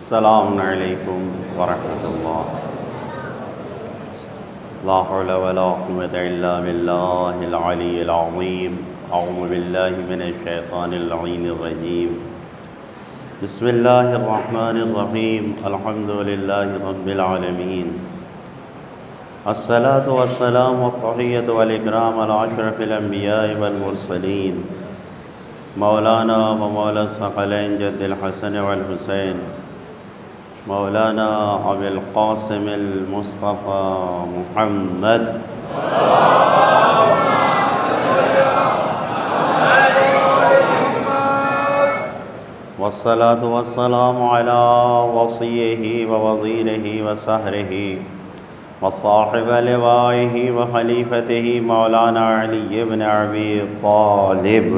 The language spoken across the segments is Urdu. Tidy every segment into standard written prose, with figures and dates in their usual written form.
السلام علیکم ورحمۃ اللہ۔ لا حول ولا قوة الا باللہ العلی العظیم۔ اعوذ باللہ من الشیطان اللعین الرجیم۔ بسم اللہ الرحمن الرحیم۔ الحمد للہ رب العالمین، الصلاة والسلام والتحیۃ والاکرام علی اشرف الانبیاء والمرسلین، مولانا و مولا الثقلین جد الحسن والحسین، مولانا ابی القاسم المصطفى محمد والصلاة والسلام على وصيه ووزيره وسهره وصاحب لوائه وخليفته مولانا علي بن أبي طالب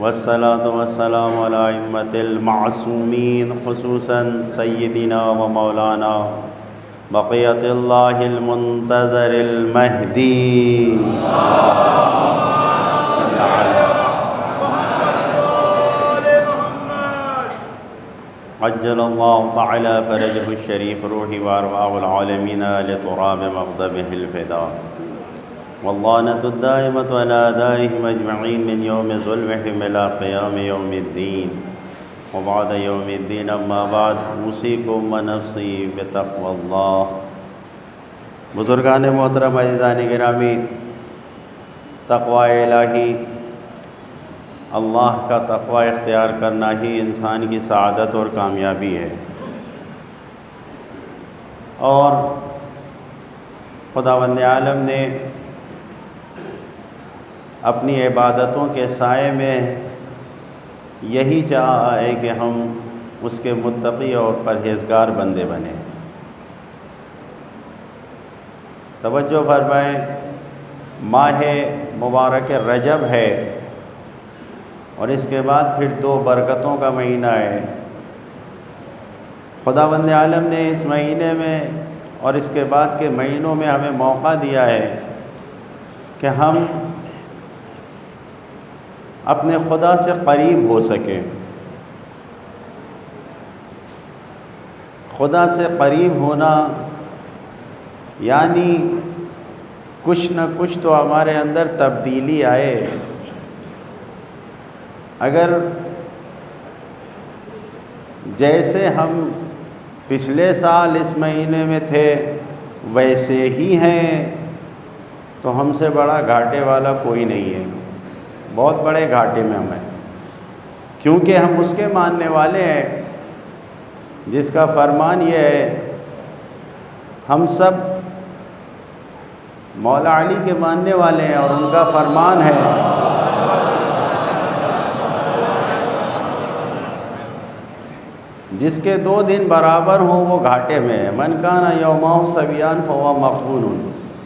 والصلاة والسلام على أئمة المعصومين، خصوصا سيدنا ومولانا بقية الله المنتظر المهدي عجل الله تعالى فرجه الشريف روحي وأرواح العالمين لتراب مغضبه الفداء، واللعنة الدائمة على أعدائهم أجمعين من يوم ظلمهم إلى قيام يوم الدين، وبعد يوم الدين أما بعد أوصيكم ونفسي بتقوى الله۔ بزرگان محترم، عزیزان گرامی، تقوی الہی، اللہ کا تقوی اختیار کرنا ہی انسان کی سعادت اور کامیابی ہے، اور خداوند عالم نے اپنی عبادتوں کے سائے میں یہی چاہا ہے کہ ہم اس کے متقی اور پرہیزگار بندے بنیں۔ توجہ فرمائیں، ماہ مبارک رجب ہے، اور اس کے بعد پھر 2 برکتوں کا مہینہ ہے۔ خداوند عالم نے اس مہینے میں اور اس کے بعد کے مہینوں میں ہمیں موقع دیا ہے کہ ہم اپنے خدا سے قریب ہو سکیں۔ خدا سے قریب ہونا یعنی کچھ نہ کچھ تو ہمارے اندر تبدیلی آئے۔ اگر جیسے ہم پچھلے سال اس مہینے میں تھے ویسے ہی ہیں تو ہم سے بڑا گھاٹے والا کوئی نہیں ہے، بہت بڑے گھاٹے میں ہم ہیں، کیونکہ ہم اس کے ماننے والے ہیں جس کا فرمان یہ ہے، ہم سب مولا علی کے ماننے والے ہیں، اور ان کا فرمان ہے جس کے 2 دن برابر ہوں وہ گھاٹے میں ہے۔ من کان یومہ سویان فہو مغبون،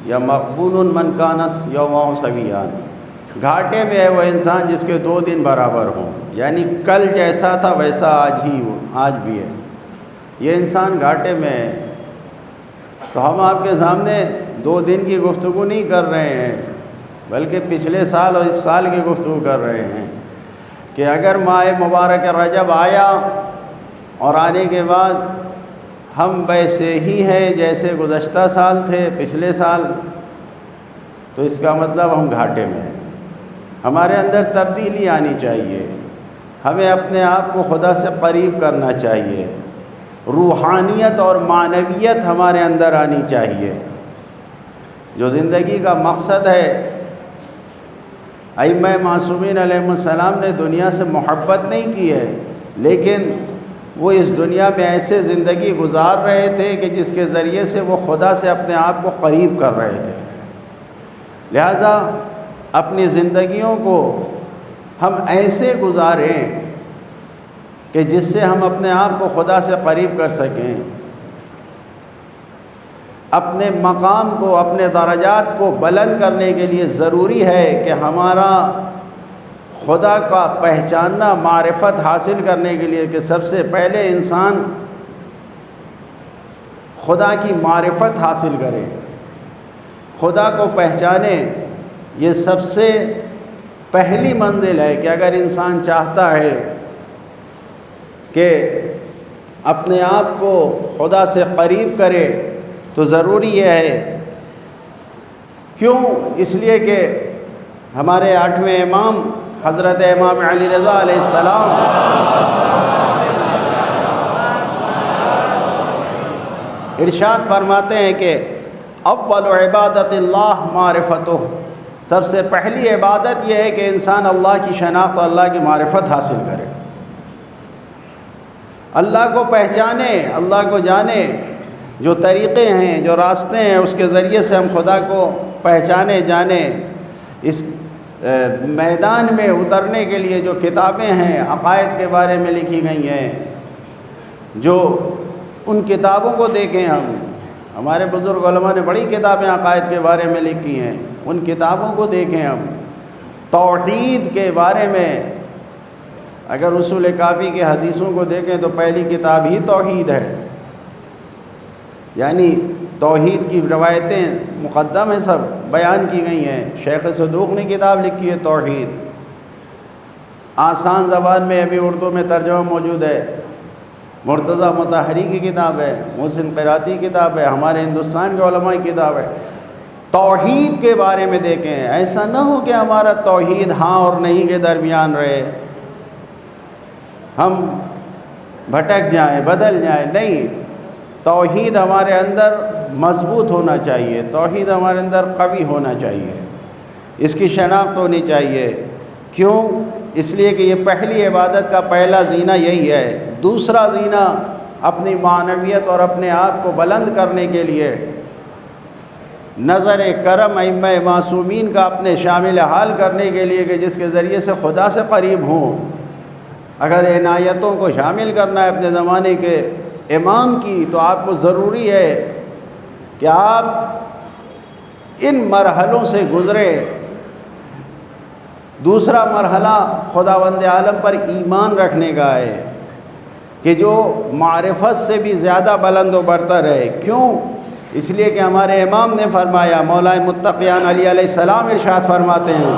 یا مغبون من کان یومہ سویان۔ گھاٹے میں ہے وہ انسان جس کے 2 دن برابر ہوں، یعنی کل جیسا تھا ویسا آج بھی ہے، یہ انسان گھاٹے میں ہے۔ تو ہم آپ کے سامنے 2 دن کی گفتگو نہیں کر رہے ہیں، بلکہ پچھلے سال اور اس سال کی گفتگو کر رہے ہیں کہ اگر ماہ مبارک رجب آیا اور آنے کے بعد ہم ویسے ہی ہیں جیسے گزشتہ سال تھے، پچھلے سال، تو اس کا مطلب ہم گھاٹے میں ہیں۔ ہمارے اندر تبدیلی آنی چاہیے، ہمیں اپنے آپ کو خدا سے قریب کرنا چاہیے، روحانیت اور معنویت ہمارے اندر آنی چاہیے۔ جو زندگی کا مقصد ہے، ائمہ معصومین علیہ السلام نے دنیا سے محبت نہیں کی ہے، لیکن وہ اس دنیا میں ایسے زندگی گزار رہے تھے کہ جس کے ذریعے سے وہ خدا سے اپنے آپ کو قریب کر رہے تھے۔ لہذا اپنی زندگیوں کو ہم ایسے گزاریں کہ جس سے ہم اپنے آپ کو خدا سے قریب کر سکیں، اپنے مقام کو، اپنے درجات کو بلند کرنے کے لیے ضروری ہے کہ ہمارا خدا کا پہچاننا، معرفت حاصل کرنے کے لیے کہ سب سے پہلے انسان خدا کی معرفت حاصل کرے، خدا کو پہچانے، یہ سب سے پہلی منزل ہے کہ اگر انسان چاہتا ہے کہ اپنے آپ کو خدا سے قریب کرے تو ضروری یہ ہے، کیوں؟ اس لیے کہ ہمارے 8ویں امام حضرت امام علی رضا علیہ السلام ارشاد فرماتے ہیں کہ اول عبادت اللہ معرفتہ، سب سے پہلی عبادت یہ ہے کہ انسان اللہ کی شناخت اور اللہ کی معرفت حاصل کرے، اللہ کو پہچانے، اللہ کو جانے۔ جو طریقے ہیں، جو راستے ہیں، اس کے ذریعے سے ہم خدا کو پہچانے جانیں۔ اس میدان میں اترنے کے لیے جو کتابیں ہیں عقائد کے بارے میں لکھی گئی ہیں، جو ان کتابوں کو دیکھیں ہمارے بزرگ علماء نے بڑی کتابیں عقائد کے بارے میں لکھی ہیں، ان کتابوں کو دیکھیں ہم۔ توحید کے بارے میں اگر اصول کافی کے حدیثوں کو دیکھیں تو پہلی کتاب ہی توحید ہے، یعنی توحید کی روایتیں مقدم ہیں، سب بیان کی گئی ہیں۔ شیخ صدوق نے کتاب لکھی ہے توحید، آسان زبان میں ابھی اردو میں ترجمہ موجود ہے۔ مرتضیٰ مطہری کی کتاب ہے، محسن قراتی کی کتاب ہے، ہمارے ہندوستان کے علماء کی کتاب ہے۔ توحید کے بارے میں دیکھیں، ایسا نہ ہو کہ ہمارا توحید ہاں اور نہیں کے درمیان رہے، ہم بھٹک جائیں، بدل جائیں، نہیں۔ توحید ہمارے اندر مضبوط ہونا چاہیے، توحید ہمارے اندر قوی ہونا چاہیے، اس کی شناخت ہونی چاہیے۔ کیوں؟ اس لیے کہ یہ پہلی عبادت کا پہلا زینہ یہی ہے۔ دوسرا زینہ اپنی معنویت اور اپنے آپ کو بلند کرنے کے لیے نظر کرم ائمہ معصومین کا اپنے شامل حال کرنے کے لیے کہ جس کے ذریعے سے خدا سے قریب ہوں۔ اگر عنایتوں کو شامل کرنا ہے اپنے زمانے کے امام کی تو آپ کو ضروری ہے کہ آپ ان مرحلوں سے گزریں۔ دوسرا مرحلہ خداوند عالم پر ایمان رکھنے کا ہے کہ جو معرفت سے بھی زیادہ بلند و برتر ہے۔ کیوں؟ اس لیے کہ ہمارے امام نے فرمایا، مولا متقیان علی علیہ السلام ارشاد فرماتے ہیں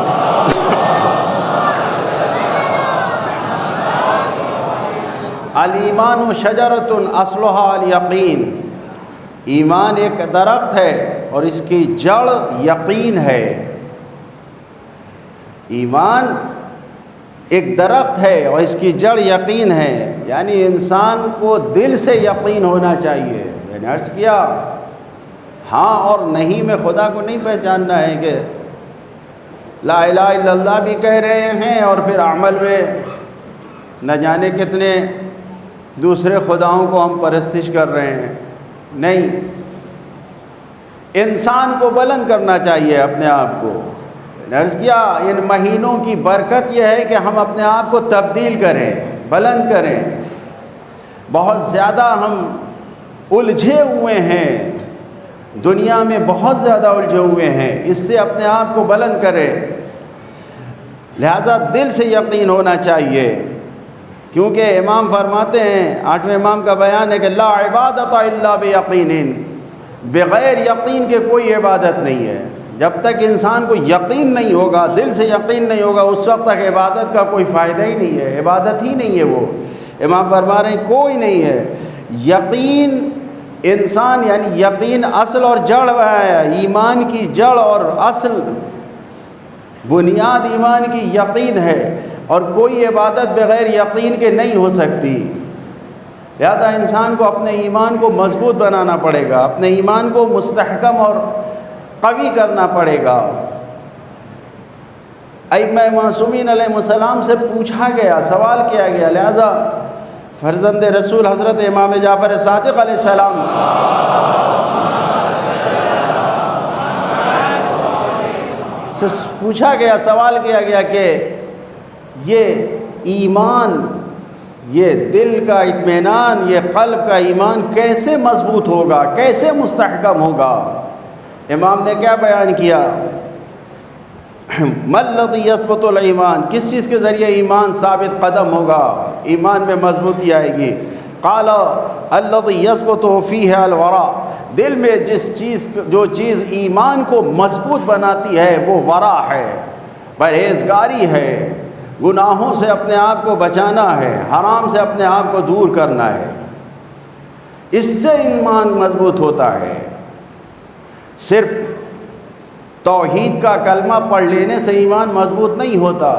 الایمان شجرۃ اصلها الیقین، ایمان ایک درخت ہے اور اس کی جڑ یقین ہے۔ ایمان ایک درخت ہے اور اس کی جڑ یقین ہے، یعنی انسان کو دل سے یقین ہونا چاہیے۔ میں نے عرض کیا ہاں اور نہیں میں خدا کو نہیں پہچاننا ہے کہ لا الہ الا اللہ بھی کہہ رہے ہیں اور پھر عمل میں نہ جانے کتنے دوسرے خداؤں کو ہم پرستش کر رہے ہیں۔ نہیں، انسان کو بلند کرنا چاہیے اپنے آپ کو۔ عرض کیا ان مہینوں کی برکت یہ ہے کہ ہم اپنے آپ کو تبدیل کریں، بلند کریں۔ بہت زیادہ ہم الجھے ہوئے ہیں، دنیا میں بہت زیادہ الجھے ہوئے ہیں، اس سے اپنے آپ کو بلند کریں۔ لہذا دل سے یقین ہونا چاہیے، کیونکہ امام فرماتے ہیں، 8ویں امام کا بیان ہے کہ لا عبادت الا بیقین، بغیر یقین کے کوئی عبادت نہیں ہے۔ جب تک انسان کو یقین نہیں ہوگا، دل سے یقین نہیں ہوگا، اس وقت تک عبادت کا کوئی فائدہ ہی نہیں ہے، عبادت ہی نہیں ہے۔ وہ امام فرما رہے ہیں کوئی نہیں ہے۔ یقین انسان، یعنی یقین اصل اور جڑ ہے، ایمان کی جڑ اور اصل بنیاد ایمان کی یقین ہے، اور کوئی عبادت بغیر یقین کے نہیں ہو سکتی۔ لہذا انسان کو اپنے ایمان کو مضبوط بنانا پڑے گا، اپنے ایمان کو مستحکم اور قوی کرنا پڑے گا۔ ائمہ معصومین علیہ السلام سے پوچھا گیا، سوال کیا گیا، لہذا فرزند رسول حضرت امام جعفر صادق علیہ السلام سے پوچھا گیا، سوال کیا گیا کہ یہ ایمان، یہ دل کا اطمینان، یہ قلب کا ایمان کیسے مضبوط ہوگا، کیسے مستحکم ہوگا؟ امام نے کیا بیان کیا؟ ما الذی یثبت الایمان، کس چیز کے ذریعے ایمان ثابت قدم ہوگا، ایمان میں مضبوطی آئے گی؟ قال الذی یثبت فیہ الورع، دل میں جو چیز ایمان کو مضبوط بناتی ہے وہ ورع ہے، پرہیزگاری ہے، گناہوں سے اپنے آپ کو بچانا ہے، حرام سے اپنے آپ کو دور کرنا ہے، اس سے ایمان مضبوط ہوتا ہے۔ صرف توحید کا کلمہ پڑھ لینے سے ایمان مضبوط نہیں ہوتا،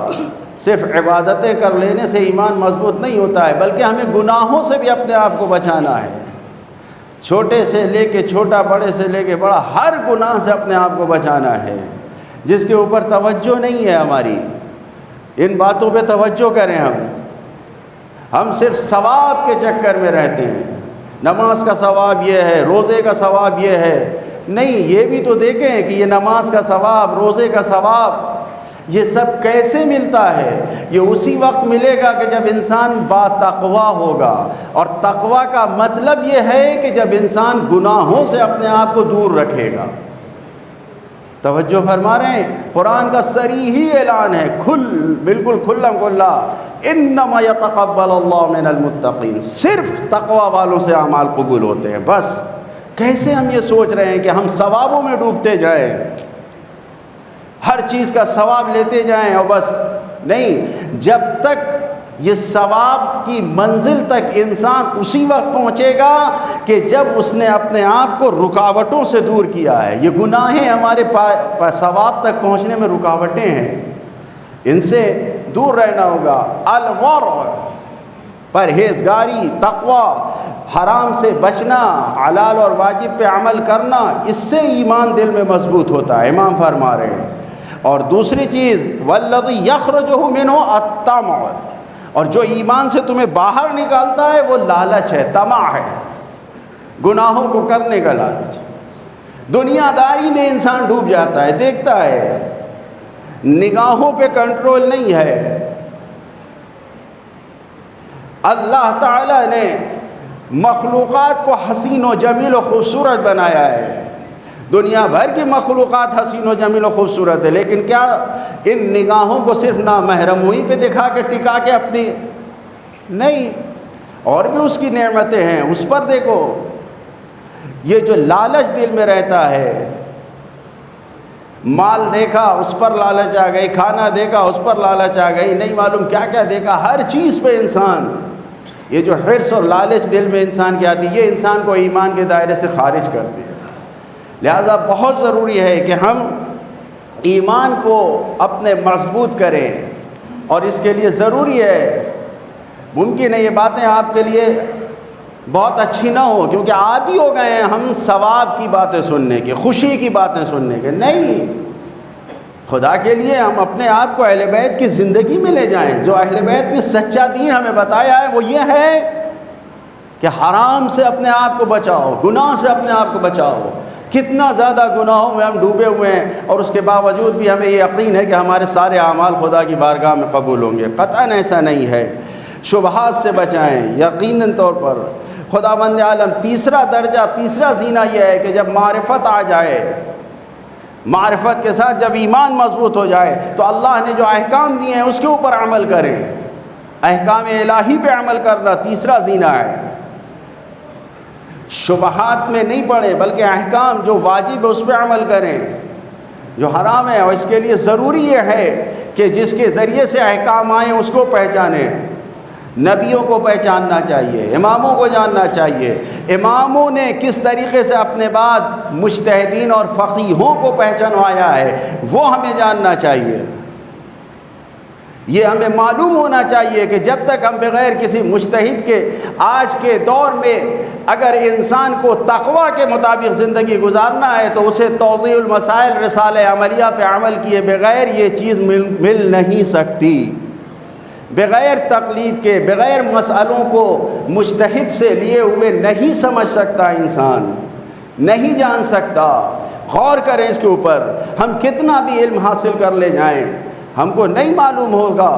صرف عبادتیں کر لینے سے ایمان مضبوط نہیں ہوتا ہے، بلکہ ہمیں گناہوں سے بھی اپنے آپ کو بچانا ہے، چھوٹے سے لے کے چھوٹا، بڑے سے لے کے بڑا، ہر گناہ سے اپنے آپ کو بچانا ہے، جس کے اوپر توجہ نہیں ہے ہماری۔ ان باتوں پہ توجہ کریں، ہم صرف ثواب کے چکر میں رہتے ہیں، نماز کا ثواب یہ ہے، روزے کا ثواب یہ ہے، نہیں، یہ بھی تو دیکھیں کہ یہ نماز کا ثواب، روزے کا ثواب، یہ سب کیسے ملتا ہے؟ یہ اسی وقت ملے گا کہ جب انسان با تقویٰ ہوگا، اور تقویٰ کا مطلب یہ ہے کہ جب انسان گناہوں سے اپنے آپ کو دور رکھے گا۔ توجہ فرما رہے ہیں، قرآن کا صریحی اعلان ہے، بالکل کھلم کھلا، انما یتقبل اللہ من المتقین، صرف تقوی والوں سے اعمال قبول ہوتے ہیں۔ بس کیسے ہم یہ سوچ رہے ہیں کہ ہم ثوابوں میں ڈوبتے جائیں، ہر چیز کا ثواب لیتے جائیں، اور بس نہیں، جب تک یہ ثواب کی منزل تک انسان اسی وقت پہنچے گا کہ جب اس نے اپنے آپ کو رکاوٹوں سے دور کیا ہے۔ یہ گناہیں ہمارے ثواب تک پہنچنے میں رکاوٹیں ہیں، ان سے دور رہنا ہوگا۔ الورع، پرہیزگاری، تقوی، حرام سے بچنا، حلال اور واجب پہ عمل کرنا، اس سے ایمان دل میں مضبوط ہوتا ہے، امام فرما رہے ہیں۔ اور دوسری چیز، والذی یخرجہ منہ الطمع، اور جو ایمان سے تمہیں باہر نکالتا ہے وہ لالچ ہے، طمع ہے، گناہوں کو کرنے کا لالچ۔ دنیا داری میں انسان ڈوب جاتا ہے، دیکھتا ہے، نگاہوں پہ کنٹرول نہیں ہے۔ اللہ تعالیٰ نے مخلوقات کو حسین و جمیل و خوبصورت بنایا ہے، دنیا بھر کی مخلوقات حسین و جمیل و خوبصورت ہے، لیکن کیا ان نگاہوں کو صرف نامحرموئی پہ دکھا کے ٹکا کے اپنی نہیں، اور بھی اس کی نعمتیں ہیں، اس پر دیکھو۔ یہ جو لالچ دل میں رہتا ہے، مال دیکھا اس پر لالچ آ گئی، کھانا دیکھا اس پر لالچ آ گئی، نہیں معلوم کیا کیا دیکھا، ہر چیز پہ انسان، یہ جو حرص اور لالچ دل میں انسان کی آتی ہے، یہ انسان کو ایمان کے دائرے سے خارج کرتی ہے۔ لہذا بہت ضروری ہے کہ ہم ایمان کو اپنے مضبوط کریں، اور اس کے لیے ضروری ہے، ممکن ہے یہ باتیں آپ کے لیے بہت اچھی نہ ہو، کیونکہ عادی ہو گئے ہیں ہم ثواب کی باتیں سننے کے، خوشی کی باتیں سننے کے، نہیں، خدا کے لیے ہم اپنے آپ کو اہل بیت کی زندگی میں لے جائیں۔ جو اہل بیت نے سچا دین ہمیں بتایا ہے وہ یہ ہے کہ حرام سے اپنے آپ کو بچاؤ، گناہ سے اپنے آپ کو بچاؤ۔ کتنا زیادہ گناہوں میں ہم ڈوبے ہوئے ہیں، اور اس کے باوجود بھی ہمیں یہ یقین ہے کہ ہمارے سارے اعمال خدا کی بارگاہ میں قبول ہوں گے۔ قطعاً ایسا نہیں ہے۔ شبہات سے بچائیں، یقیناً طور پر خداوند عالم تیسرا درجہ، تیسرا زینہ یہ ہے کہ جب معرفت آ جائے، معرفت کے ساتھ جب ایمان مضبوط ہو جائے تو اللہ نے جو احکام دیے ہیں اس کے اوپر عمل کریں۔ احکام الہی پہ عمل کرنا تیسرا زینہ ہے۔ شبہات میں نہیں پڑے، بلکہ احکام جو واجب ہے اس پہ عمل کریں، جو حرام ہے، اور اس کے لیے ضروری یہ ہے کہ جس کے ذریعے سے احکام آئیں اس کو پہچانیں۔ نبیوں کو پہچاننا چاہیے، اماموں کو جاننا چاہیے، اماموں نے کس طریقے سے اپنے بعد مجتہدین اور فقیہوں کو پہچانوایا ہے وہ ہمیں جاننا چاہیے۔ یہ ہمیں معلوم ہونا چاہیے کہ جب تک ہم بغیر کسی مجتہد کے آج کے دور میں اگر انسان کو تقویٰ کے مطابق زندگی گزارنا ہے تو اسے توضیح المسائل رسالہ عملیہ پہ عمل کیے بغیر یہ چیز مل نہیں سکتی۔ بغیر تقلید کے، بغیر مسئلوں کو مجتہد سے لیے ہوئے نہیں سمجھ سکتا انسان، نہیں جان سکتا۔ غور کریں اس کے اوپر، ہم کتنا بھی علم حاصل کر لے جائیں، ہم کو نہیں معلوم ہوگا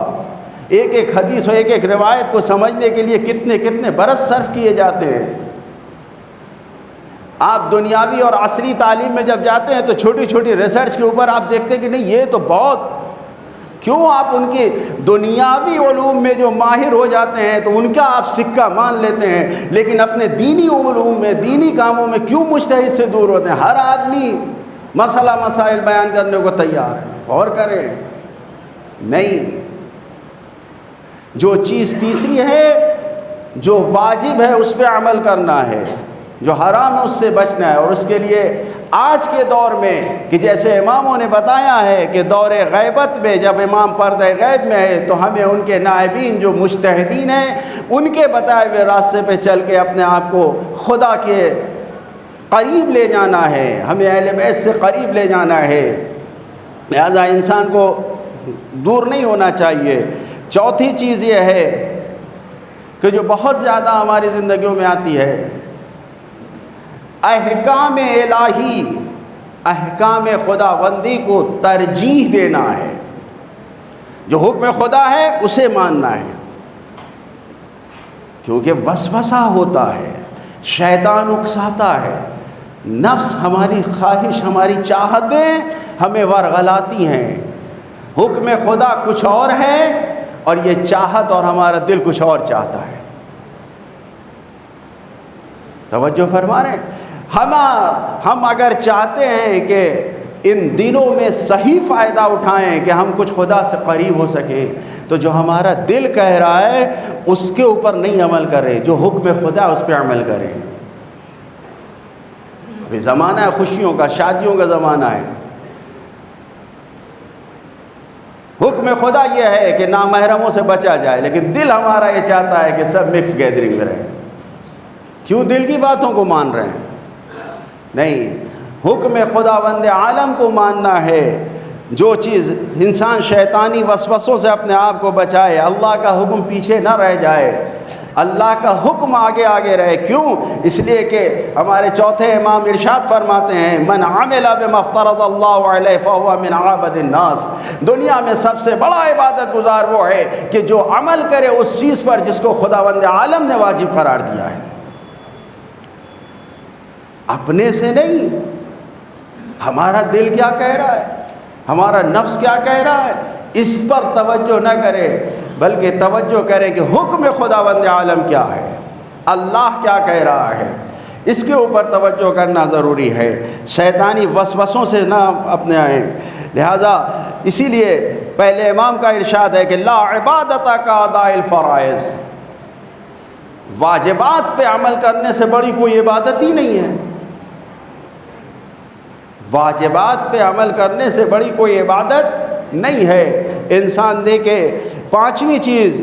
ایک ایک حدیث اور ایک ایک روایت کو سمجھنے کے لیے کتنے کتنے برس صرف کیے جاتے ہیں۔ آپ دنیاوی اور عصری تعلیم میں جب جاتے ہیں تو چھوٹی چھوٹی ریسرچ کے اوپر آپ دیکھتے ہیں کہ نہیں یہ تو بہت، کیوں آپ ان کی دنیاوی علوم میں جو ماہر ہو جاتے ہیں تو ان کا آپ سکہ مان لیتے ہیں، لیکن اپنے دینی علوم میں، دینی کاموں میں کیوں مجتہد سے دور ہوتے ہیں؟ ہر آدمی مسئلہ مسائل بیان کرنے کو تیار ہے۔ غور کریں، نہیں، جو چیز تیسری ہے، جو واجب ہے اس پہ عمل کرنا ہے، جو حرام ہے اس سے بچنا ہے۔ اور اس کے لیے آج کے دور میں کہ جیسے اماموں نے بتایا ہے کہ دور غیبت میں جب امام پردہ غیب میں ہے تو ہمیں ان کے نائبین جو مجتہدین ہیں ان کے بتائے ہوئے راستے پہ چل کے اپنے آپ کو خدا کے قریب لے جانا ہے، ہمیں اہل بیت سے قریب لے جانا ہے، لہذا انسان کو دور نہیں ہونا چاہیے۔ چوتھی چیز یہ ہے کہ جو بہت زیادہ ہماری زندگیوں میں آتی ہے، احکام الہی، احکام خداوندی کو ترجیح دینا ہے۔ جو حکم خدا ہے اسے ماننا ہے، کیونکہ وسوسہ ہوتا ہے، شیطان اکساتا ہے، نفس ہماری خواہش، ہماری چاہتیں ہمیں ورغلاتی ہیں۔ حکم خدا کچھ اور ہے اور یہ چاہت اور ہمارا دل کچھ اور چاہتا ہے۔ توجہ فرما رہے ہیں؟ ہم اگر چاہتے ہیں کہ ان دنوں میں صحیح فائدہ اٹھائیں کہ ہم کچھ خدا سے قریب ہو سکیں، تو جو ہمارا دل کہہ رہا ہے اس کے اوپر نہیں عمل کریں، جو حکم خدا اس پہ عمل کریں۔ ابھی زمانہ ہے خوشیوں کا، شادیوں کا زمانہ ہے، حکم خدا یہ ہے کہ نامحرموں سے بچا جائے، لیکن دل ہمارا یہ چاہتا ہے کہ سب مکس گیدرنگ میں رہیں۔ کیوں دل کی باتوں کو مان رہے ہیں؟ نہیں، حکم خداوند عالم کو ماننا ہے۔ جو چیز انسان شیطانی وسوسوں سے اپنے آپ کو بچائے، اللہ کا حکم پیچھے نہ رہ جائے، اللہ کا حکم آگے آگے رہے۔ کیوں؟ اس لیے کہ ہمارے چوتھے امام ارشاد فرماتے ہیں، من عمل بما افترض اللہ علیہ فہو من عابد الناس۔ دنیا میں سب سے بڑا عبادت گزار وہ ہے کہ جو عمل کرے اس چیز پر جس کو خداوند عالم نے واجب قرار دیا ہے، اپنے سے نہیں۔ ہمارا دل کیا کہہ رہا ہے، ہمارا نفس کیا کہہ رہا ہے، اس پر توجہ نہ کرے، بلکہ توجہ کرے کہ حکم خداوند عالم کیا ہے، اللہ کیا کہہ رہا ہے، اس کے اوپر توجہ کرنا ضروری ہے۔ شیطانی وسوسوں سے نہ اپنے آئیں۔ لہذا اسی لیے پہلے امام کا ارشاد ہے کہ لا عبادت کا اداء الفرائض، واجبات پہ عمل کرنے سے بڑی کوئی عبادت ہی نہیں ہے، واجبات پہ عمل کرنے سے بڑی کوئی عبادت نہیں ہے۔ انسان دیکھے پانچویں چیز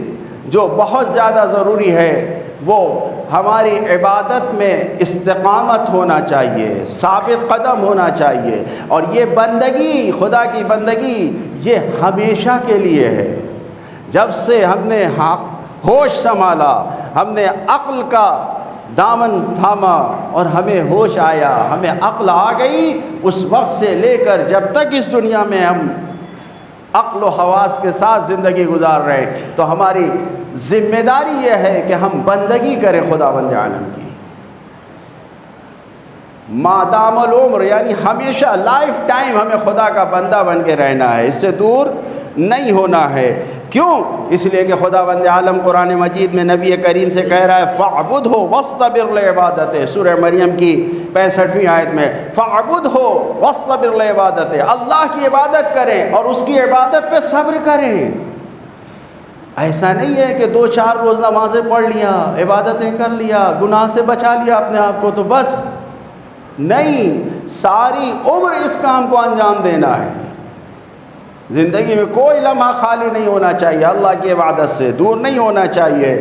جو بہت زیادہ ضروری ہے وہ ہماری عبادت میں استقامت ہونا چاہیے، ثابت قدم ہونا چاہیے، اور یہ بندگی، خدا کی بندگی، یہ ہمیشہ کے لیے ہے۔ جب سے ہم نے ہوش سنبھالا، ہم نے عقل کا دامن تھاما اور ہمیں ہوش آیا، ہمیں عقل آ گئی، اس وقت سے لے کر جب تک اس دنیا میں ہم عقل و حواس کے ساتھ زندگی گزار رہے ہیں، تو ہماری ذمہ داری یہ ہے کہ ہم بندگی کریں خداوند عالم کی، مادام العمر، یعنی ہمیشہ لائف ٹائم ہمیں خدا کا بندہ بن کے رہنا ہے، اس سے دور نہیں ہونا ہے۔ کیوں؟ اس لیے کہ خداوند عالم قرآن مجید میں نبی کریم سے کہہ رہا ہے فَاعْبُدْهُ وَاصْطَبِرْ لِعِبَادَتِهِ، سورہ مریم کی 65ویں آیت میں فَاعْبُدْهُ وَاصْطَبِرْ لِعِبَادَتِهِ، اللہ کی عبادت کریں اور اس کی عبادت پہ صبر کریں۔ ایسا نہیں ہے کہ 2-4 روز نمازیں پڑھ لیا، عبادتیں کر لیا، گناہ سے بچا لیا اپنے آپ کو تو بس، نہیں، ساری عمر اس کام کو انجام دینا ہے۔ زندگی میں کوئی لمحہ خالی نہیں ہونا چاہیے، اللہ کی عبادت سے دور نہیں ہونا چاہیے۔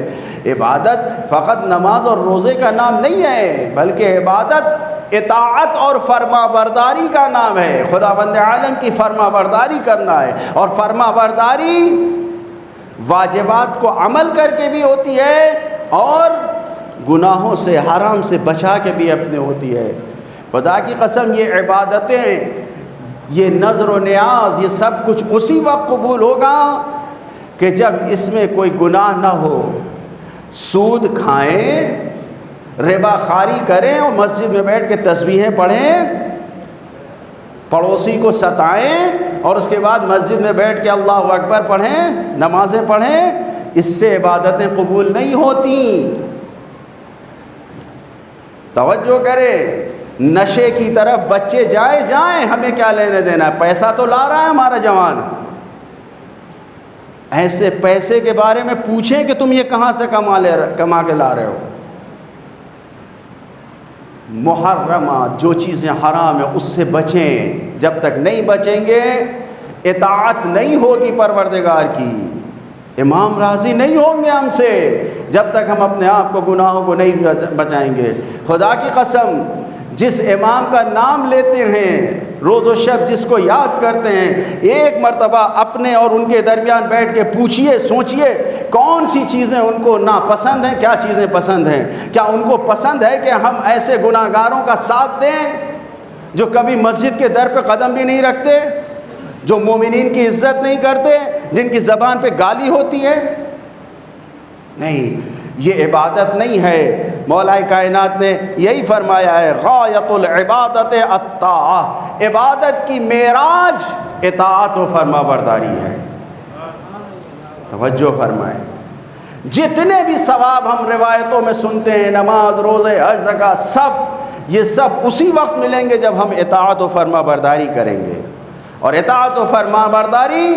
عبادت فقط نماز اور روزے کا نام نہیں ہے، بلکہ عبادت اطاعت اور فرما برداری کا نام ہے۔ خداوند عالم کی فرما برداری کرنا ہے، اور فرما برداری واجبات کو عمل کر کے بھی ہوتی ہے اور گناہوں سے، حرام سے بچا کے بھی اپنے ہوتی ہے۔ خدا کی قسم یہ عبادتیں، یہ نظر و نیاز، یہ سب کچھ اسی وقت قبول ہوگا کہ جب اس میں کوئی گناہ نہ ہو۔ سود کھائیں، ربا خواری کریں اور مسجد میں بیٹھ کے تسبیحیں پڑھیں، پڑوسی کو ستائیں اور اس کے بعد مسجد میں بیٹھ کے اللہ اکبر پڑھیں، نمازیں پڑھیں، اس سے عبادتیں قبول نہیں ہوتی۔ توجہ کریں، نشے کی طرف بچے جائیں، ہمیں کیا لینے دینا ہے، پیسہ تو لا رہا ہے ہمارا جوان، ایسے پیسے کے بارے میں پوچھیں کہ تم یہ کہاں سے کما کے لا رہے ہو. محرمات، جو چیزیں حرام ہیں اس سے بچیں. جب تک نہیں بچیں گے اطاعت نہیں ہوگی پروردگار کی. امام راضی نہیں ہوں گے ہم سے جب تک ہم اپنے آپ کو گناہوں کو نہیں بچائیں گے. خدا کی قسم، جس امام کا نام لیتے ہیں، روز و شب جس کو یاد کرتے ہیں، ایک مرتبہ اپنے اور ان کے درمیان بیٹھ کے پوچھئے، سوچئے کون سی چیزیں ان کو ناپسند ہیں، کیا چیزیں پسند ہیں. کیا ان کو پسند ہے کہ ہم ایسے گناہ گاروں کا ساتھ دیں جو کبھی مسجد کے در پہ قدم بھی نہیں رکھتے، جو مومنین کی عزت نہیں کرتے، جن کی زبان پہ گالی ہوتی ہے؟ نہیں، یہ عبادت نہیں ہے. مولا کائنات نے یہی فرمایا ہے، غایت العبادت الطاعہ، عبادت کی معراج اطاعت و فرما برداری ہے. توجہ فرمائیں. جتنے بھی ثواب ہم روایتوں میں سنتے ہیں، نماز، روزے، حج، زکوٰۃ، یہ سب اسی وقت ملیں گے جب ہم اطاعت و فرما برداری کریں گے. اور اطاعت و فرما برداری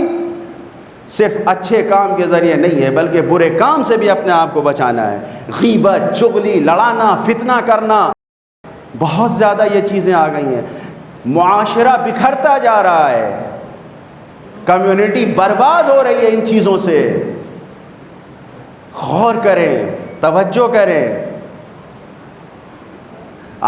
صرف اچھے کام کے ذریعے نہیں ہے، بلکہ برے کام سے بھی اپنے آپ کو بچانا ہے. غیبت، چغلی، لڑانا، فتنہ کرنا، بہت زیادہ یہ چیزیں آ گئی ہیں. معاشرہ بکھرتا جا رہا ہے، کمیونٹی برباد ہو رہی ہے ان چیزوں سے. غور کریں، توجہ کریں.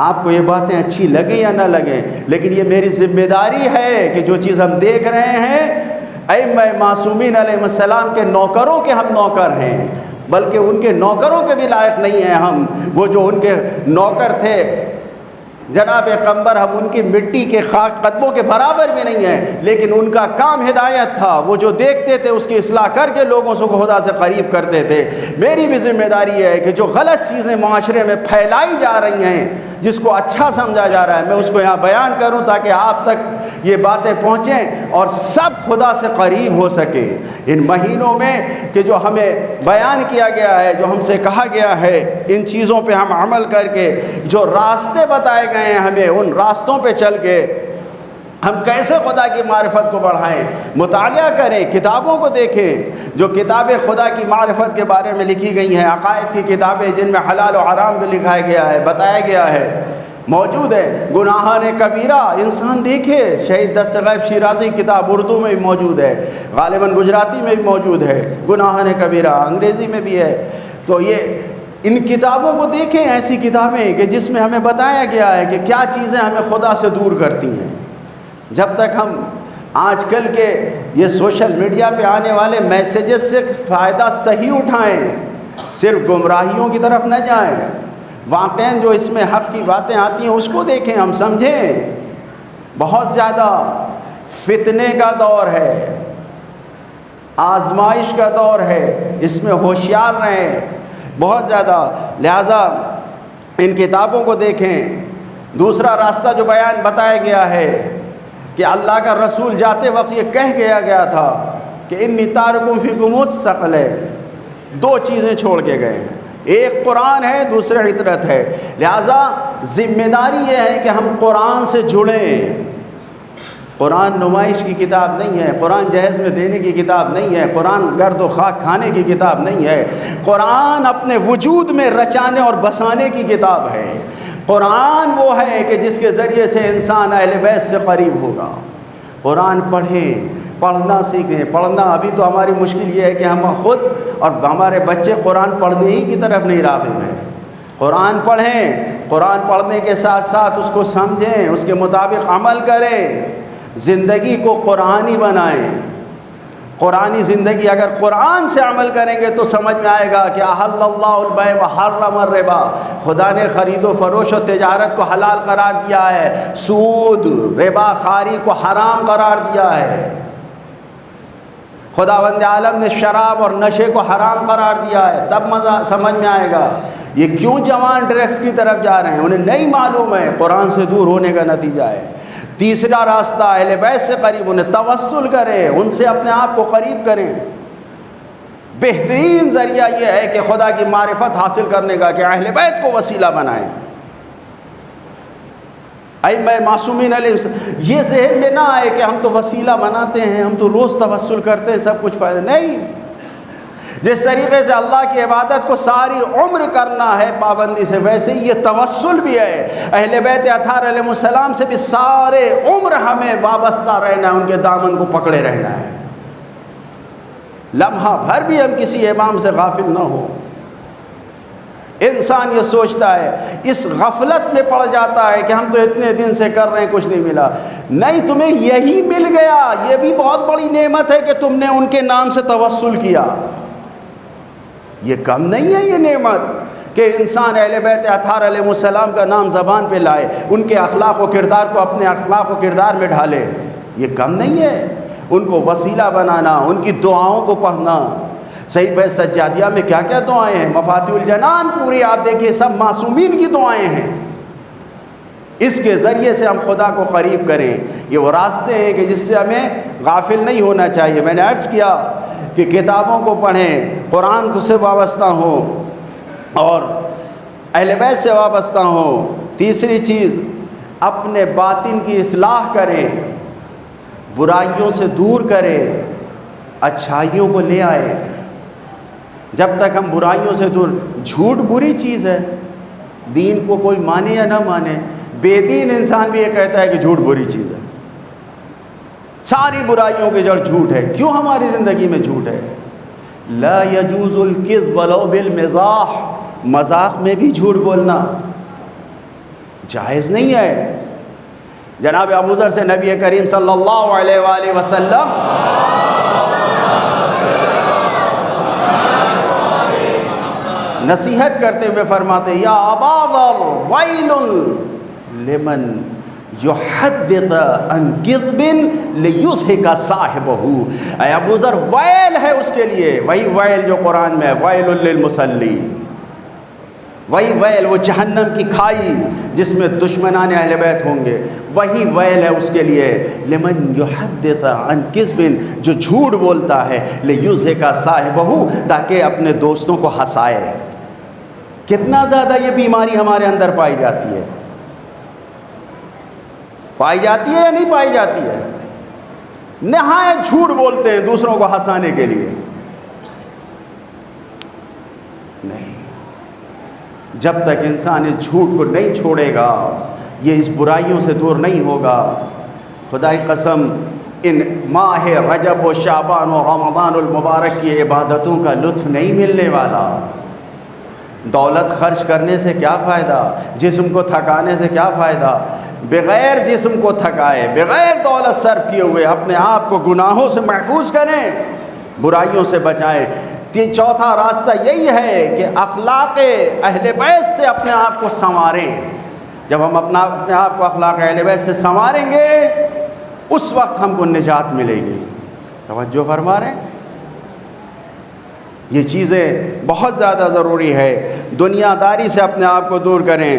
آپ کو یہ باتیں اچھی لگیں یا نہ لگیں، لیکن یہ میری ذمہ داری ہے کہ جو چیز ہم دیکھ رہے ہیں، ائمہ معصومین علیہ السلام کے نوکروں کے ہم نوکر ہیں، بلکہ ان کے نوکروں کے بھی لائق نہیں ہیں ہم. وہ جو ان کے نوکر تھے جناب پیغمبر، ہم ان کی مٹی کے خاک قدموں کے برابر بھی نہیں ہیں، لیکن ان کا کام ہدایت تھا. وہ جو دیکھتے تھے اس کی اصلاح کر کے لوگوں سے خدا سے قریب کرتے تھے. میری بھی ذمہ داری ہے کہ جو غلط چیزیں معاشرے میں پھیلائی جا رہی ہیں، جس کو اچھا سمجھا جا رہا ہے، میں اس کو یہاں بیان کروں تاکہ آپ تک یہ باتیں پہنچیں اور سب خدا سے قریب ہو سکیں. ان مہینوں میں کہ جو ہمیں بیان کیا گیا ہے، جو ہم سے کہا گیا ہے، ان چیزوں پہ ہم عمل کر کے جو راستے بتائے گئے ہیں ہمیں، ان راستوں پہ چل کے ہم کیسے خدا کی معرفت کو بڑھائیں. مطالعہ کریں، کتابوں کو دیکھیں. جو کتابیں خدا کی معرفت کے بارے میں لکھی گئی ہیں، عقائد کی کتابیں جن میں حلال و حرام بھی لکھا گیا ہے، بتایا گیا ہے، موجود ہے. گناہان کبیرہ انسان دیکھے، شہید دست غیب شیرازی کتاب اردو میں بھی موجود ہے، غالباً گجراتی میں بھی موجود ہے. گناہان کبیرہ انگریزی میں بھی ہے. تو یہ ان کتابوں کو دیکھیں، ایسی کتابیں کہ جس میں ہمیں بتایا گیا ہے کہ کیا چیزیں ہمیں خدا سے دور کرتی ہیں. جب تک ہم آج کل کے یہ سوشل میڈیا پہ آنے والے میسیجز سے فائدہ صحیح اٹھائیں، صرف گمراہیوں کی طرف نہ جائیں. واقعاً جو اس میں حق کی باتیں آتی ہیں اس کو دیکھیں، ہم سمجھیں. بہت زیادہ فتنے کا دور ہے، آزمائش کا دور ہے، اس میں ہوشیار رہیں بہت زیادہ. لہٰذا ان کتابوں کو دیکھیں. دوسرا راستہ جو بیان بتایا گیا ہے کہ اللہ کا رسول جاتے وقت یہ کہہ گیا تھا کہ انی تارکم فیکم الثقلین، دو چیزیں چھوڑ کے گئے ہیں، ایک قرآن ہے، دوسرا عطرت ہے. لہٰذا ذمہ داری یہ ہے کہ ہم قرآن سے جڑیں. قرآن نمائش کی کتاب نہیں ہے، قرآن جہیز میں دینے کی کتاب نہیں ہے، قرآن گرد و خاک کھانے کی کتاب نہیں ہے. قرآن اپنے وجود میں رچانے اور بسانے کی کتاب ہے. قرآن وہ ہے کہ جس کے ذریعے سے انسان اہل بیت سے قریب ہوگا. قرآن پڑھیں، پڑھنا سیکھیں. پڑھنا ابھی تو ہماری مشکل یہ ہے کہ ہم خود اور ہمارے بچے قرآن پڑھنے ہی کی طرف نہیں راغب ہیں. قرآن پڑھیں، قرآن پڑھنے کے ساتھ ساتھ اس کو سمجھیں، اس کے مطابق عمل کریں، زندگی کو قرآنی بنائیں. قرآنی زندگی اگر قرآن سے عمل کریں گے تو سمجھ میں آئے گا کہ احل اللہ البیع وحرم الربا، خدا نے خرید و فروش و تجارت کو حلال قرار دیا ہے، سود، ربا خواری کو حرام قرار دیا ہے. خداوند عالم نے شراب اور نشے کو حرام قرار دیا ہے. تب مزہ سمجھ میں آئے گا یہ کیوں جوان ڈرگس کی طرف جا رہے ہیں. انہیں نہیں معلوم ہے قرآن سے دور ہونے کا نتیجہ ہے. تیسرا راستہ اہل بیت سے قریب، انہیں توسل کریں، ان سے اپنے آپ کو قریب کریں. بہترین ذریعہ یہ ہے کہ خدا کی معرفت حاصل کرنے کا کہ اہل بیت کو وسیلہ بنائیں. ائمہ معصومین علیہ السلام، یہ ذہن میں نہ آئے کہ ہم تو وسیلہ بناتے ہیں، ہم تو روز توسل کرتے ہیں، سب کچھ فائدہ نہیں. جس طریقے سے اللہ کی عبادت کو ساری عمر کرنا ہے پابندی سے، ویسے ہی یہ توسل بھی ہے۔ اہل بیت اطہار علیہ السلام سے بھی سارے عمر ہمیں وابستہ رہنا ہے، ان کے دامن کو پکڑے رہنا ہے، لمحہ بھر بھی ہم کسی امام سے غافل نہ ہو۔ انسان یہ سوچتا ہے، اس غفلت میں پڑ جاتا ہے کہ ہم تو اتنے دن سے کر رہے ہیں، کچھ نہیں ملا۔ نہیں، تمہیں یہی مل گیا، یہ بھی بہت بڑی نعمت ہے کہ تم نے ان کے نام سے توسل کیا۔ یہ کم نہیں ہے یہ نعمت کہ انسان اہل بیت اطہار علیہ السلام کا نام زبان پہ لائے، ان کے اخلاق و کردار کو اپنے اخلاق و کردار میں ڈھالے، یہ کم نہیں ہے۔ ان کو وسیلہ بنانا، ان کی دعاؤں کو پڑھنا۔ صحیح بیت سجادیہ میں کیا کیا دعائیں ہیں، مفاتیح الجنان پوری آپ دیکھیے، سب معصومین کی دعائیں ہیں۔ اس کے ذریعے سے ہم خدا کو قریب کریں، یہ وہ راستے ہیں کہ جس سے ہمیں غافل نہیں ہونا چاہیے۔ میں نے عرض کیا کہ کتابوں کو پڑھیں، قرآن کو سے وابستہ ہوں اور اہل بیت سے وابستہ ہوں۔ تیسری چیز، اپنے باطن کی اصلاح کریں، برائیوں سے دور کریں، اچھائیوں کو لے آئیں۔ جب تک ہم برائیوں سے دور، جھوٹ بری چیز ہے، دین کو کوئی مانے یا نہ مانے، بے دین انسان بھی یہ کہتا ہے کہ جھوٹ بری چیز ہے۔ ساری برائیوں کی جڑ جھوٹ ہے۔ کیوں ہماری زندگی میں جھوٹ ہے؟ لا یجوز الکذب ولو بالمزاح، مذاق میں بھی جھوٹ بولنا جائز نہیں ہے۔ جناب ابو ذر سے نبی کریم صلی اللہ علیہ وآلہ وسلم نصیحت کرتے ہوئے فرماتے، یا ابا ذر ویل لمن یحدث عن کذب لیضحک صاحبہ، اے ابو ذر ویل ہے اس کے لیے، وہی ویل جو قرآن میں ہے، ویل للمصلین، وہی ویل، وہ جہنم کی کھائی جس میں دشمنان اہل بیت ہوں گے، وہی ویل ہے اس کے لیے، لمن یحدث عن کذب، جو جھوٹ بولتا ہے، لیضحک صاحبہ، تاکہ اپنے دوستوں کو ہنسائے۔ کتنا زیادہ یہ بیماری ہمارے اندر پائی جاتی ہے، پائی جاتی ہے یا نہیں پائی جاتی ہے؟ نہایت جھوٹ بولتے ہیں دوسروں کو ہنسانے کے لیے۔ نہیں، جب تک انسان اس جھوٹ کو نہیں چھوڑے گا، یہ اس برائیوں سے دور نہیں ہوگا، خدا کی قسم ان ماہ رجب و شعبان و رمضان المبارک کی عبادتوں کا لطف نہیں ملنے والا۔ دولت خرچ کرنے سے کیا فائدہ، جسم کو تھکانے سے کیا فائدہ؟ بغیر جسم کو تھکائے، بغیر دولت صرف کیے ہوئے اپنے آپ کو گناہوں سے محفوظ کریں، برائیوں سے بچائیں۔ چوتھا راستہ یہی ہے کہ اخلاق اہل بیت سے اپنے آپ کو سنواریں۔ جب ہم اپنے آپ کو اخلاق اہل بیت سے سنواریں گے، اس وقت ہم کو نجات ملے گی۔ توجہ فرما رہے ہیں؟ یہ چیزیں بہت زیادہ ضروری ہے۔ دنیا داری سے اپنے آپ کو دور کریں،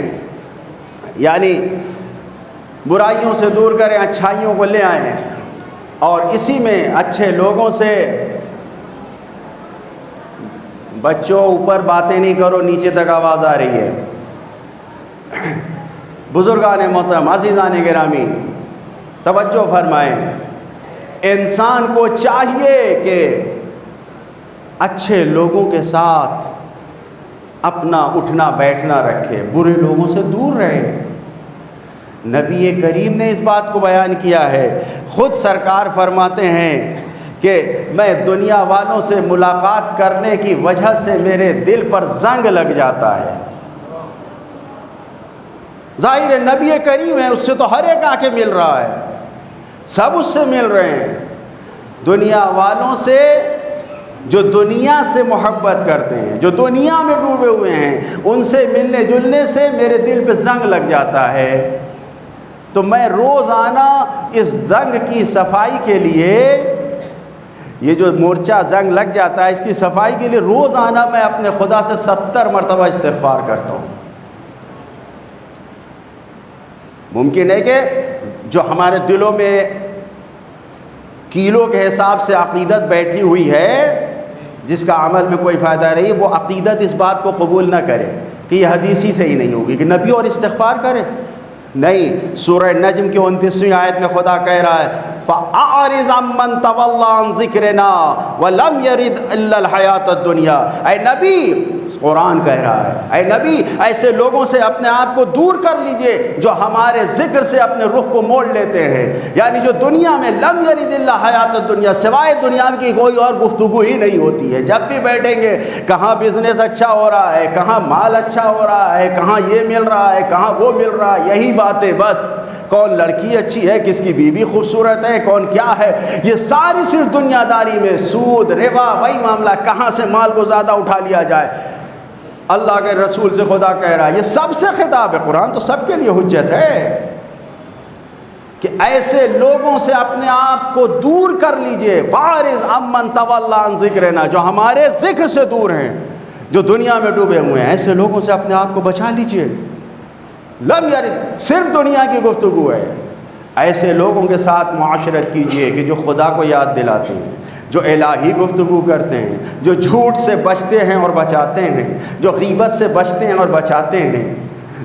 یعنی برائیوں سے دور کریں، اچھائیوں کو لے آئیں، اور اسی میں اچھے لوگوں سے، بچوں اوپر باتیں نہیں کرو، نیچے تک آواز آ رہی ہے۔ بزرگان محترم، عزیزان گرامی، توجہ فرمائیں، انسان کو چاہیے کہ اچھے لوگوں کے ساتھ اپنا اٹھنا بیٹھنا رکھے، برے لوگوں سے دور رہے۔ نبی کریم نے اس بات کو بیان کیا ہے، خود سرکار فرماتے ہیں کہ میں دنیا والوں سے ملاقات کرنے کی وجہ سے میرے دل پر زنگ لگ جاتا ہے۔ ظاہر نبی کریم ہے، اس سے تو ہر ایک آ کے مل رہا ہے، سب اس سے مل رہے ہیں۔ دنیا والوں سے جو دنیا سے محبت کرتے ہیں، جو دنیا میں ڈوبے ہوئے ہیں، ان سے ملنے جلنے سے میرے دل پہ زنگ لگ جاتا ہے۔ تو میں روزانہ اس زنگ کی صفائی کے لیے، یہ جو مورچہ زنگ لگ جاتا ہے، اس کی صفائی کے لیے روزانہ میں اپنے خدا سے 70 مرتبہ استغفار کرتا ہوں۔ ممکن ہے کہ جو ہمارے دلوں میں کیلوں کے حساب سے عقیدت بیٹھی ہوئی ہے، جس کا عمل میں کوئی فائدہ نہیں، وہ عقیدت اس بات کو قبول نہ کرے کہ یہ حدیثی سے ہی نہیں ہوگی کہ نبی اور استغفار کرے۔ نہیں، سورہ نجم کی 29ویں آیت میں خدا کہہ رہا ہے فَأَعْرِضْ عَمَّنْ تَوَلَّىٰ عَنْ ذِكْرِنَا وَلَمْ يَرِدْ إِلَّا الْحَيَاةَ الدُّنْيَا۔ اے نبی، قرآن کہہ رہا ہے، اے نبی ایسے لوگوں سے اپنے آپ کو دور کر لیجئے جو ہمارے ذکر سے اپنے رخ کو موڑ لیتے ہیں، یعنی جو دنیا میں لم یرد الا حیات الدنیا، سوائے دنیا کی کوئی اور گفتگو ہی نہیں ہوتی ہے۔ جب بھی بیٹھیں گے کہاں بزنس اچھا ہو رہا ہے، کہاں مال اچھا ہو رہا ہے، کہاں یہ مل رہا ہے، کہاں وہ مل رہا ہے، یہی باتیں بس۔ کون لڑکی اچھی ہے، کس کی بیوی خوبصورت ہے، کون کیا ہے، یہ ساری صرف دنیا داری میں سود ربا وہی معاملہ، کہاں سے مال کو زیادہ اٹھا لیا جائے۔ اللہ کے رسول سے خدا کہہ رہا ہے، یہ سب سے خطاب ہے، قرآن تو سب کے لیے حجت ہے کہ ایسے لوگوں سے اپنے آپ کو دور کر لیجئے۔ وَاعْرِضْ عَمَّنْ تَوَلَّىٰ عَنْ ذِكْرِنَا، جو ہمارے ذکر سے دور ہیں، جو دنیا میں ڈوبے ہوئے ہیں، ایسے لوگوں سے اپنے آپ کو بچا لیجئے۔ لم یرد، صرف دنیا کی گفتگو ہے۔ ایسے لوگوں کے ساتھ معاشرت کیجئے کہ جو خدا کو یاد دلاتے ہیں، جو الہی گفتگو کرتے ہیں، جو جھوٹ سے بچتے ہیں اور بچاتے ہیں، جو غیبت سے بچتے ہیں اور بچاتے ہیں،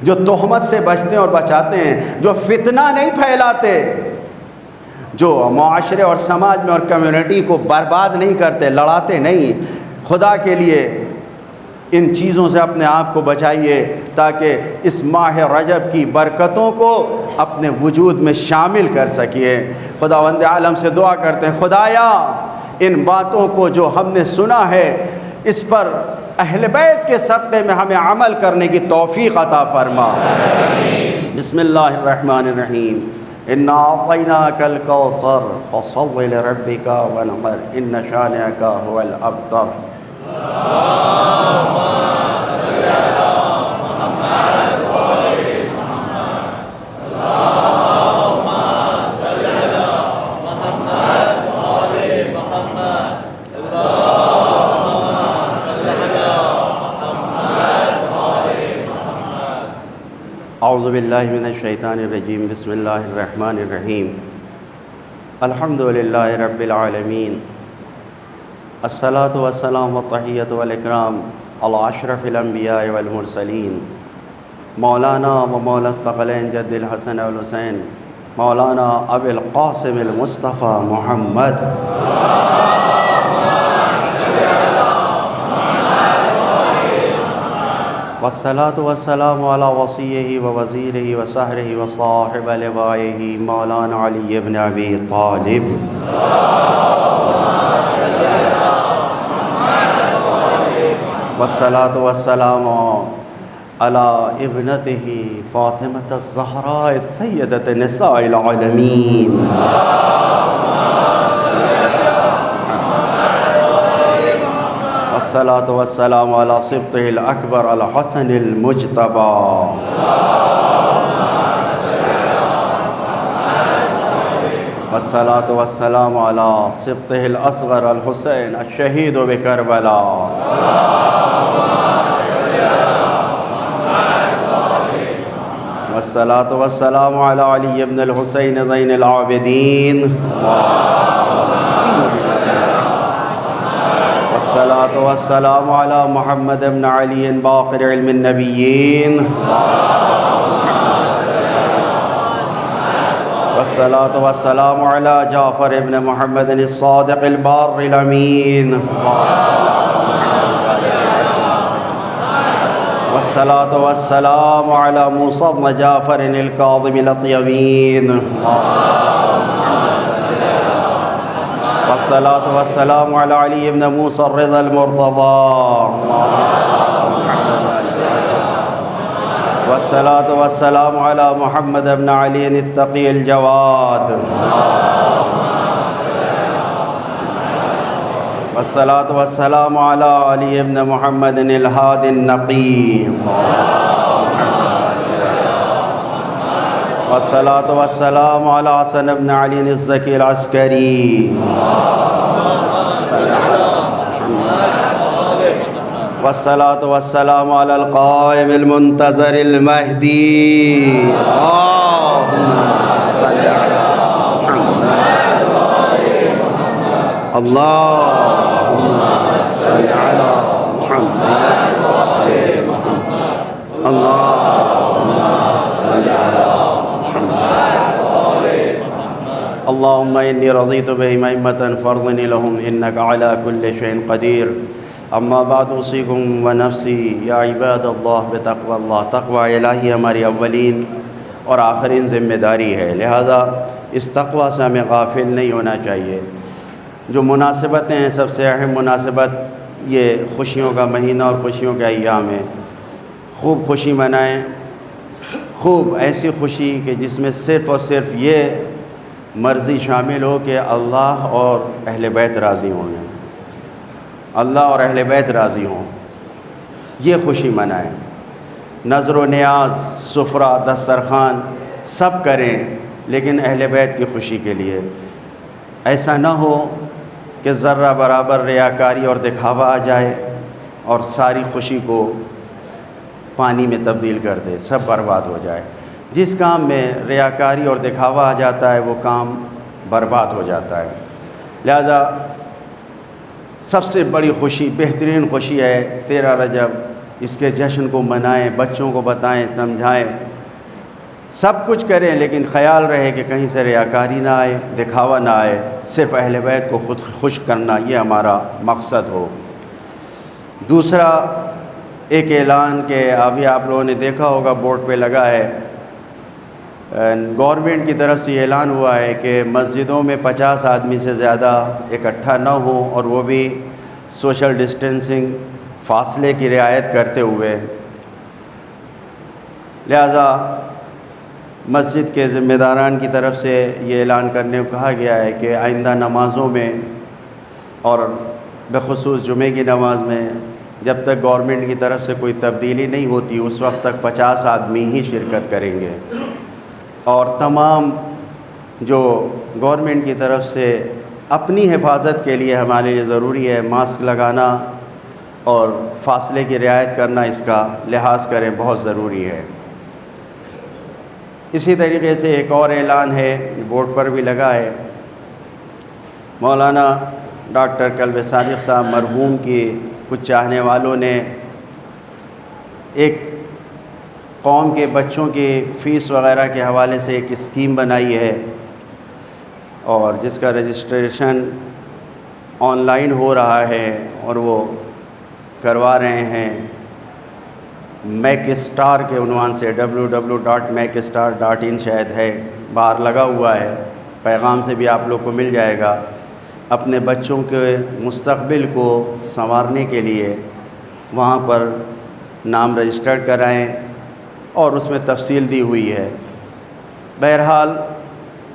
جو تہمت سے بچتے ہیں اور بچاتے ہیں، جو فتنہ نہیں پھیلاتے، جو معاشرے اور سماج میں اور کمیونٹی کو برباد نہیں کرتے، لڑاتے نہیں۔ خدا کے لیے ان چیزوں سے اپنے آپ کو بچائیے تاکہ اس ماہ رجب کی برکتوں کو اپنے وجود میں شامل کر سکیے۔ خداوند عالم سے دعا کرتے ہیں، خدایا ان باتوں کو جو ہم نے سنا ہے اس پر اہل بیت کے صدقے میں ہمیں عمل کرنے کی توفیق عطا فرما۔ بسم اللہ الرحمن الرحیم۔ اِنَّا أَعْطَيْنَاكَ الْكَوْثَرَ فَصَلِّ لِرَبِّكَ وَانْحَرْ إِنَّ شَانِئَكَ هُوَ الْأَبْتَرُ۔ اعوذ باللہ من الشیطان الرجیم، بسم اللہ الرحمن الرحیم۔ الحمد للہ رب العالمین، الصلاۃ والسلام والتحیۃ والاکرام علی اشرف الانبیاء والمرسلین، مولانا و مولا الثقلین جد الحسن والحسین، مولانا ابی القاسم المصطفیٰ محمد۔ والصلاة والسلام على وصيه ووزيره وسهره وصاحب لوائه مولانا علی بن ابی طالب۔ والصلاة والسلام على ابنته فاطمة الزہراء سیدۃ نساء العالمین۔ والصلاة والسلام على صبطه الأكبر الحسن المجتبى۔ والصلاة والسلام على صبطه الأصغر الحسين الشهيد بكربلاء۔ والصلاة والسلام على علي بن الحسين زين العابدين۔ والصلاة والسلام على محمد بن علي باقر علم النبيين۔ والصلاة والسلام على جعفر بن محمد الصادق البار الأمين۔ والصلاة والسلام على موسى بن جعفر الكاظم الأطيبين۔ والصلاة والسلام على علي بن موسى الرضا المرتضى۔ والصلاة والسلام على محمد بن علي التقي الجواد۔ والصلاة والسلام على علي بن محمد الهادي النقي۔ والصلاة والسلام على حسن بن علي الزكي العسكري۔ والصلاة والسلام على القائم المنتظر المهدي، اللهم صل على محمد، اللهم صل على محمد، اللهم صل على محمد، اللهم إني رضيت بهم أئمة فارضني لهم إنك على كل شيء قدير. اما بعد اوصیکم و نفسی یا عباد اللہ بتقوی اللہ. تقوی الہی ہماری اولین اور آخرین ذمہ داری ہے، لہذا اس تقوی سے ہمیں غافل نہیں ہونا چاہیے. جو مناسبتیں ہیں، سب سے اہم مناسبت یہ خوشیوں کا مہینہ اور خوشیوں کے ایام ہے. خوب خوشی منائیں، خوب ایسی خوشی کہ جس میں صرف اور صرف یہ مرضی شامل ہو کہ اللہ اور اہل بیت راضی ہوں گے، اللہ اور اہل بیت راضی ہوں. یہ خوشی منائیں. نظر و نیاز، سفرہ، دسترخوان سب کریں، لیکن اہل بیت کی خوشی کے لیے. ایسا نہ ہو کہ ذرہ برابر ریاکاری اور دکھاوا آ جائے اور ساری خوشی کو پانی میں تبدیل کر دے، سب برباد ہو جائے. جس کام میں ریاکاری اور دکھاوا آ جاتا ہے وہ کام برباد ہو جاتا ہے. لہذا سب سے بڑی خوشی، بہترین خوشی ہے 13 رجب. اس کے جشن کو منائیں، بچوں کو بتائیں، سمجھائیں، سب کچھ کریں، لیکن خیال رہے کہ کہیں سے ریاکاری نہ آئے، دکھاوا نہ آئے. صرف اہل بیت کو خود خوش کرنا یہ ہمارا مقصد ہو. دوسرا ایک اعلان کہ ابھی آپ لوگوں نے دیکھا ہوگا بورڈ پہ لگا ہے، گورنمنٹ کی طرف سے یہ اعلان ہوا ہے کہ مسجدوں میں 50 آدمی سے زیادہ اکٹھا نہ ہوں، اور وہ بھی سوشل ڈسٹینسنگ، فاصلے کی رعایت کرتے ہوئے. لہذا مسجد کے ذمہ داران کی طرف سے یہ اعلان کرنے کو کہا گیا ہے کہ آئندہ نمازوں میں اور بخصوص جمعے کی نماز میں جب تک گورنمنٹ کی طرف سے کوئی تبدیلی نہیں ہوتی اس وقت تک 50 آدمی ہی شرکت کریں گے. اور تمام جو گورنمنٹ کی طرف سے اپنی حفاظت کے لیے ہمارے لیے ضروری ہے، ماسک لگانا اور فاصلے کی رعایت کرنا، اس کا لحاظ کریں، بہت ضروری ہے. اسی طریقے سے ایک اور اعلان ہے، بورڈ پر بھی لگا ہے. مولانا ڈاکٹر قلب صادق صاحب مرحوم کی کچھ چاہنے والوں نے ایک قوم کے بچوں کی فیس وغیرہ کے حوالے سے ایک اسکیم بنائی ہے، اور جس کا رجسٹریشن آن لائن ہو رہا ہے اور وہ کروا رہے ہیں میک اسٹار کے عنوان سے. www.makestar.in شاید ہے، باہر لگا ہوا ہے، پیغام سے بھی آپ لوگ کو مل جائے گا. اپنے بچوں کے مستقبل کو سنوارنے کے لیے وہاں پر نام رجسٹرڈ کرائیں، اور اس میں تفصیل دی ہوئی ہے. بہرحال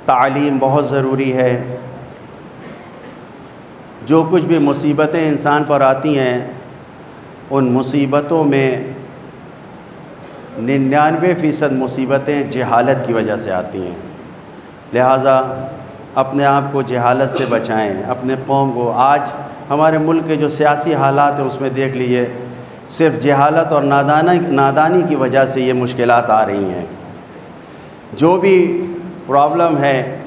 تعلیم بہت ضروری ہے. جو کچھ بھی مصیبتیں انسان پر آتی ہیں، ان مصیبتوں میں 99% مصیبتیں جہالت کی وجہ سے آتی ہیں. لہٰذا اپنے آپ کو جہالت سے بچائیں، اپنے قوم کو. آج ہمارے ملک کے جو سیاسی حالات ہیں اس میں دیکھ لیجئے، صرف جہالت اور نادانی کی وجہ سے یہ مشکلات آ رہی ہیں. جو بھی پرابلم ہے،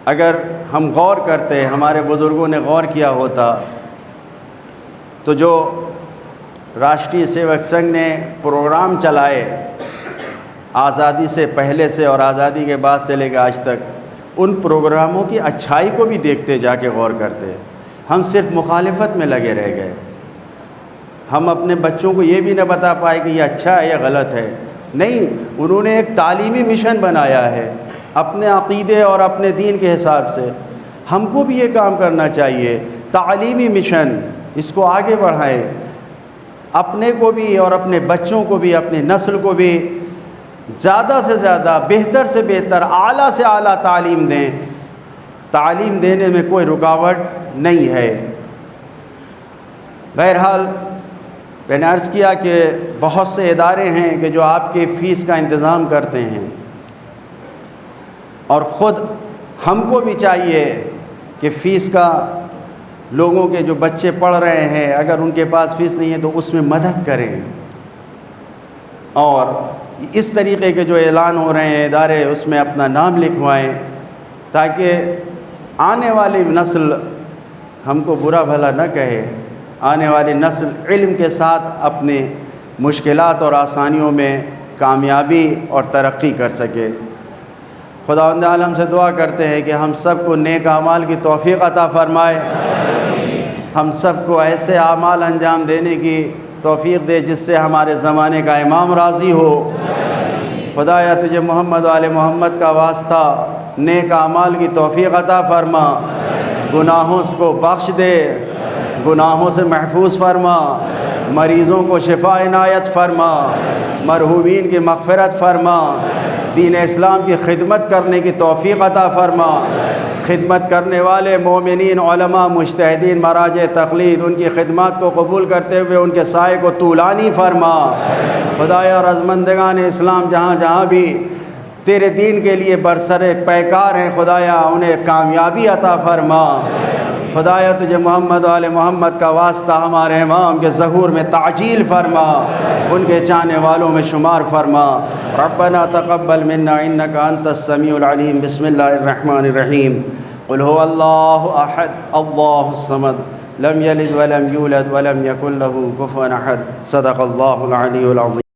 اگر ہم غور کرتے، ہمارے بزرگوں نے غور کیا ہوتا، تو جو راشٹریہ سیوک سنگھ نے پروگرام چلائے آزادی سے پہلے سے اور آزادی کے بعد سے لے کے آج تک، ان پروگراموں کی اچھائی کو بھی دیکھتے، جا کے غور کرتے. ہم صرف مخالفت میں لگے رہ گئے. ہم اپنے بچوں کو یہ بھی نہ بتا پائے کہ یہ اچھا ہے یا غلط ہے. نہیں، انہوں نے ایک تعلیمی مشن بنایا ہے اپنے عقیدے اور اپنے دین کے حساب سے. ہم کو بھی یہ کام کرنا چاہیے، تعلیمی مشن، اس کو آگے بڑھائیں. اپنے کو بھی اور اپنے بچوں کو بھی، اپنی نسل کو بھی زیادہ سے زیادہ، بہتر سے بہتر، اعلیٰ سے اعلیٰ تعلیم دیں. تعلیم دینے میں کوئی رکاوٹ نہیں ہے. بہرحال میں نے عرض کیا کہ بہت سے ادارے ہیں کہ جو آپ کے فیس کا انتظام کرتے ہیں، اور خود ہم کو بھی چاہیے کہ فیس کا، لوگوں کے جو بچے پڑھ رہے ہیں اگر ان کے پاس فیس نہیں ہے تو اس میں مدد کریں. اور اس طریقے کے جو اعلان ہو رہے ہیں ادارے، اس میں اپنا نام لکھوائیں، تاکہ آنے والی نسل ہم کو برا بھلا نہ کہے. آنے والی نسل علم کے ساتھ اپنی مشکلات اور آسانیوں میں کامیابی اور ترقی کر سکے. خداوند عالم سے دعا کرتے ہیں کہ ہم سب کو نیک اعمال کی توفیق عطا فرمائے، ہم سب کو ایسے اعمال انجام دینے کی توفیق دے جس سے ہمارے زمانے کا امام راضی ہو۔ خدایا تجھے محمد و آل محمد کا واسطہ نیک اعمال کی توفیق عطا فرما، گناہوں کو بخش دے، گناہوں سے محفوظ فرما، مریضوں کو شفا عنایت فرما، مرحومین کی مغفرت فرما، دین اسلام کی خدمت کرنے کی توفیق عطا فرما، خدمت کرنے والے مومنین، علماء، مجتہدین، مراجع تقلید، ان کی خدمات کو قبول کرتے ہوئے ان کے سائے کو طولانی فرما۔ خدایا رضامندگان اسلام جہاں جہاں بھی تیرے دین کے لیے برسر پیکار ہیں، خدایا انہیں کامیابی عطا فرما۔ خدایا تجھے محمد و آل محمد کا واسطہ ہمارے امام کے ظہور میں تعجیل فرما، ان کے چاہنے والوں میں شمار فرما۔ ربنا تقبل منا انک انت السمیع العلیم۔ بسم اللہ الرحمن الرحیم۔ قل هو اللہ احد اللہ الصمد لم یلد ولم یولد ولم یکن له کفوا احد۔ صدق اللہ العلی العظیم۔